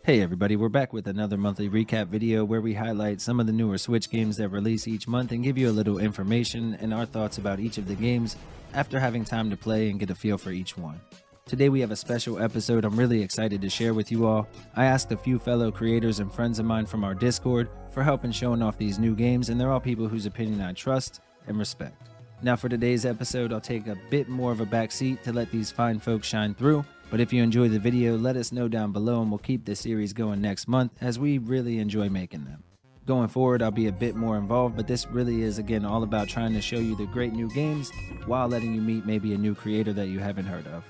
Hey everybody, we're back with another monthly recap video where we highlight some of the newer Switch games that release each month and give you a little information and our thoughts about each of the games after having time to play and get a feel for each one. Today we have a special episode I'm really excited to share with you all. I asked a few fellow creators and friends of mine from our Discord for help in showing off these new games, and they're all people whose opinion I trust and respect. Now for today's episode, I'll take a bit more of a back seat to let these fine folks shine through. But if you enjoy the video, let us know down below and we'll keep this series going next month as we really enjoy making them. Going forward, I'll be a bit more involved, but this really is again all about trying to show you the great new games while letting you meet maybe a new creator that you haven't heard of.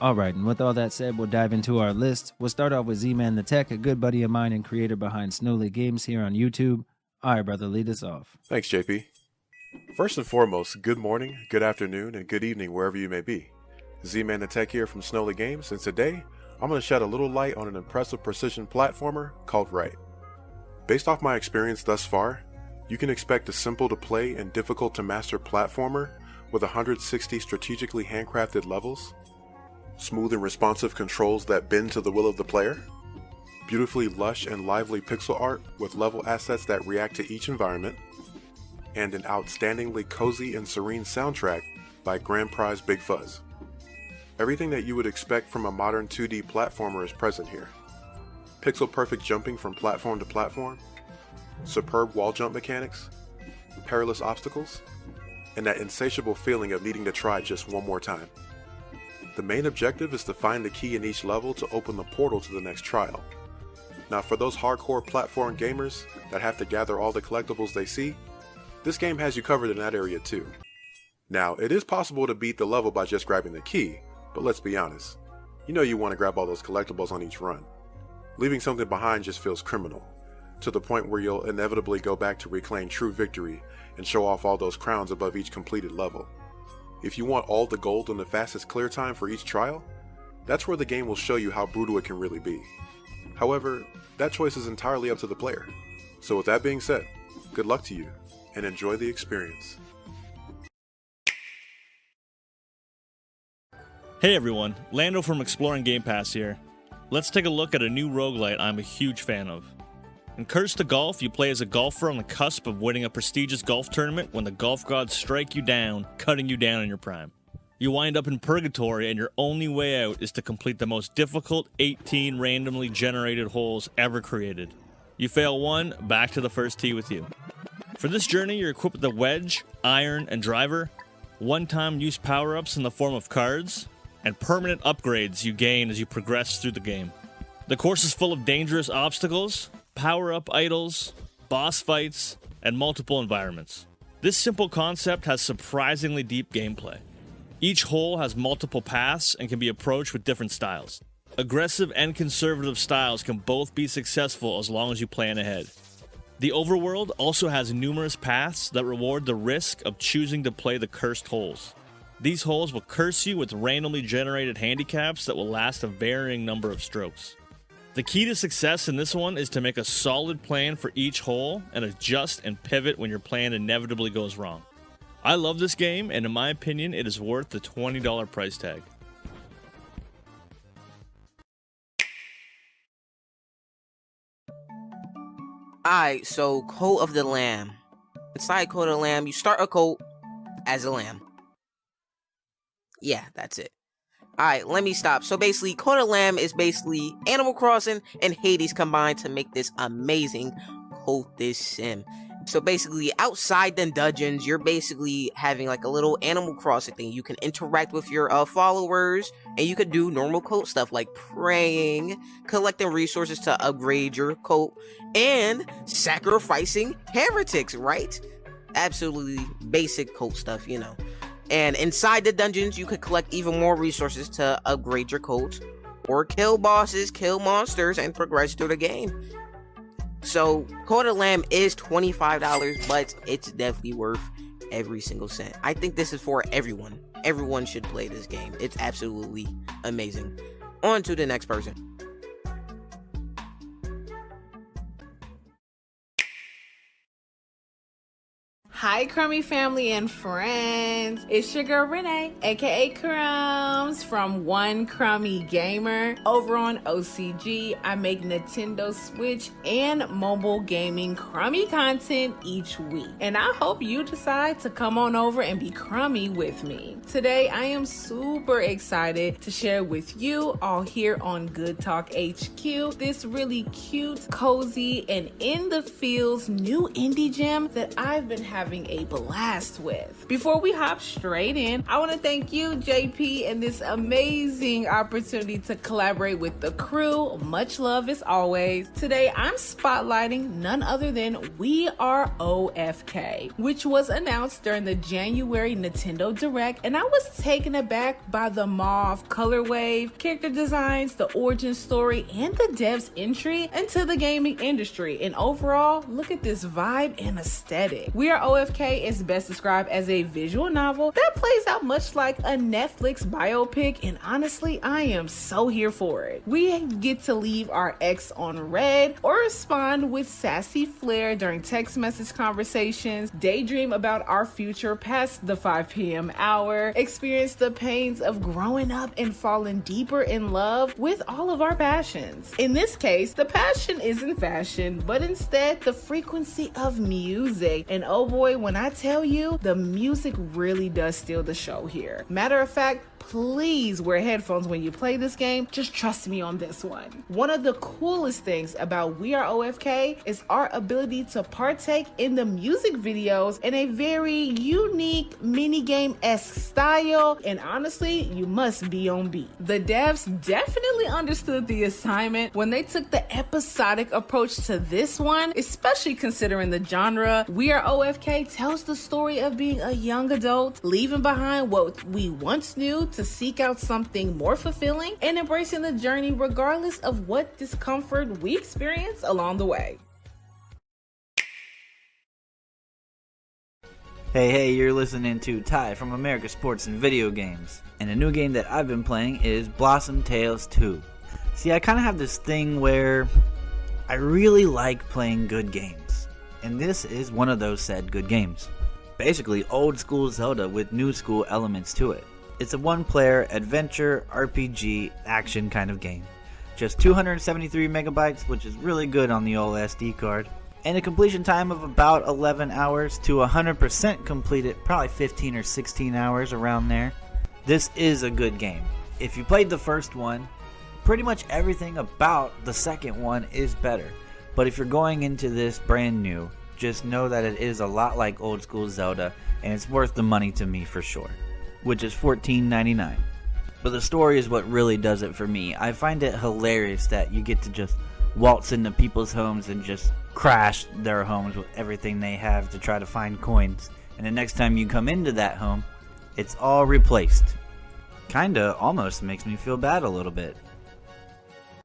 Alright, and with all that said, we'll dive into our list. We'll start off with Z-Man the Tech, a good buddy of mine and creator behind Snoley Games here on YouTube. Alright brother, lead us off. Thanks JP. First and foremost, good morning, good afternoon, and good evening wherever you may be. Z-Man the Tech here from Snoley Games, and today I'm going to shed a little light on an impressive precision platformer called RITE. Based off my experience thus far, you can expect a simple to play and difficult to master platformer with 160 strategically handcrafted levels, smooth and responsive controls that bend to the will of the player, beautifully lush and lively pixel art with level assets that react to each environment, and an outstandingly cozy and serene soundtrack by Grand Prize Big Fuzz. Everything that you would expect from a modern 2D platformer is present here. Pixel perfect jumping from platform to platform, superb wall jump mechanics, perilous obstacles, and that insatiable feeling of needing to try just one more time. The main objective is to find the key in each level to open the portal to the next trial. Now for those hardcore platform gamers that have to gather all the collectibles they see, this game has you covered in that area too. Now it is possible to beat the level by just grabbing the key, but let's be honest, you know you want to grab all those collectibles on each run. Leaving something behind just feels criminal, to the point where you'll inevitably go back to reclaim true victory and show off all those crowns above each completed level. If you want all the gold and the fastest clear time for each trial, that's where the game will show you how brutal it can really be. However, that choice is entirely up to the player. So with that being said, good luck to you, and enjoy the experience. Hey everyone, Lando from Xploring Gamepass here. Let's take a look at a new roguelite I'm a huge fan of. In Curse to Golf, you play as a golfer on the cusp of winning a prestigious golf tournament when the golf gods strike you down, cutting you down in your prime. You wind up in purgatory and your only way out is to complete the most difficult 18 randomly generated holes ever created. You fail one, back to the first tee with you. For this journey, you're equipped with a wedge, iron, and driver, one-time use power-ups in the form of cards, and permanent upgrades you gain as you progress through the game. The course is full of dangerous obstacles, power-up idols, boss fights, and multiple environments. This simple concept has surprisingly deep gameplay. Each hole has multiple paths and can be approached with different styles. Aggressive and conservative styles can both be successful as long as you plan ahead. The overworld also has numerous paths that reward the risk of choosing to play the cursed holes. These holes will curse you with randomly generated handicaps that will last a varying number of strokes. The key to success in this one is to make a solid plan for each hole and adjust and pivot when your plan inevitably goes wrong. I love this game, and in my opinion, it is worth the $20 price tag. Alright, so Coat of the Lamb. Inside Coat of the Lamb, you start a coat as a lamb. Yeah, that's it. Alright, let me stop. So basically, Coat of the Lamb is basically Animal Crossing and Hades combined to make this amazing Coat this sim. So basically, outside the dungeons, you're basically having like a little Animal Crossing thing. You can interact with your followers, and you could do normal coat stuff like praying, collecting resources to upgrade your coat, and sacrificing heretics, right? Absolutely basic coat stuff, you know. And inside the dungeons, you could collect even more resources to upgrade your coat, or kill bosses, kill monsters, and progress through the game. So, Coat of the Lamb is $25, but it's definitely worth every single cent. I think this is for everyone. Everyone should play this game. It's absolutely amazing. On to the next person. Hi Crummy family and friends, it's your girl Renee, aka Crumbs from One Crummy Gamer. Over on OCG, I make Nintendo Switch and mobile gaming crummy content each week. And I hope you decide to come on over and be crummy with me. Today, I am super excited to share with you all here on Good Talk HQ this really cute, cozy, and in the feels new indie gem that I've been having a blast with. Before we hop straight in, I want to thank you, JP, and this amazing opportunity to collaborate with the crew. Much love as always. Today, I'm spotlighting none other than Are OFK, which was announced during the January Nintendo Direct, and I was taken aback by the mauve color wave, character designs, the origin story, and the devs' entry into the gaming industry. And overall, look at this vibe and aesthetic. Are OFK is best described as a visual novel that plays out much like a Netflix biopic, and honestly, I am so here for it. We get to leave our ex on red or respond with sassy flair during text message conversations, daydream about our future past the 5 p.m. hour, experience the pains of growing up and falling deeper in love with all of our passions. In this case, the passion isn't fashion, but instead the frequency of music. And oh boy, when I tell you, the music really does steal the show here. Matter of fact, please wear headphones when you play this game. Just trust me on this one. One of the coolest things about Are OFK is our ability to partake in the music videos in a very unique minigame-esque style, and honestly, you must be on beat. The devs definitely understood the assignment when they took the episodic approach to this one, especially considering the genre. Are OFK tells the story of being a young adult, leaving behind what we once knew to seek out something more fulfilling, and embracing the journey regardless of what discomfort we experience along the way. Hey, you're listening to Ty from America Sports and Video Games, and a new game that I've been playing is Blossom Tales 2. See, I kind of have this thing where I really like playing good games, and this is one of those said good games. Basically, old school Zelda with new school elements to it. It's a one-player adventure, RPG, action kind of game. Just 273 megabytes, which is really good on the old SD card. And a completion time of about 11 hours to 100% completed, probably 15 or 16 hours around there. This is a good game. If you played the first one, pretty much everything about the second one is better. But if you're going into this brand new, just know that it is a lot like old school Zelda, and it's worth the money to me for sure, which is $14.99. But the story is what really does it for me. I find it hilarious that you get to just waltz into people's homes and just crash their homes with everything they have to try to find coins. And the next time you come into that home, it's all replaced. Kinda almost makes me feel bad a little bit.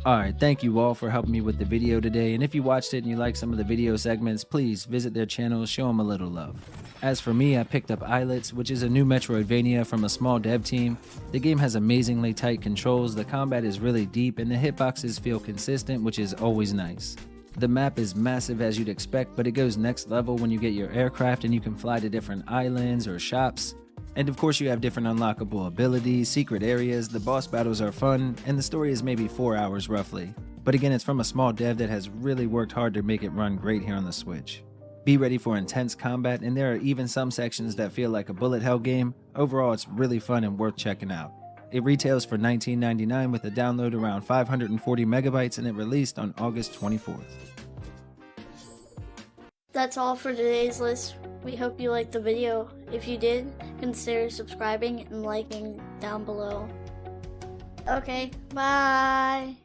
Alright, thank you all for helping me with the video today, and if you watched it and you like some of the video segments, please visit their channel, show them a little love. As for me, I picked up Islets, which is a new Metroidvania from a small dev team. The game has amazingly tight controls, the combat is really deep, and the hitboxes feel consistent, which is always nice. The map is massive as you'd expect, but it goes next level when you get your aircraft and you can fly to different islands or shops. And of course you have different unlockable abilities, secret areas, the boss battles are fun, and the story is maybe 4 hours roughly. But again, it's from a small dev that has really worked hard to make it run great here on the Switch. Be ready for intense combat, and there are even some sections that feel like a bullet hell game. Overall, it's really fun and worth checking out. It retails for $19.99 with a download around 540 megabytes, and it released on August 24th. That's all for today's list. We hope you liked the video. If you did, consider subscribing and liking down below. Okay, bye!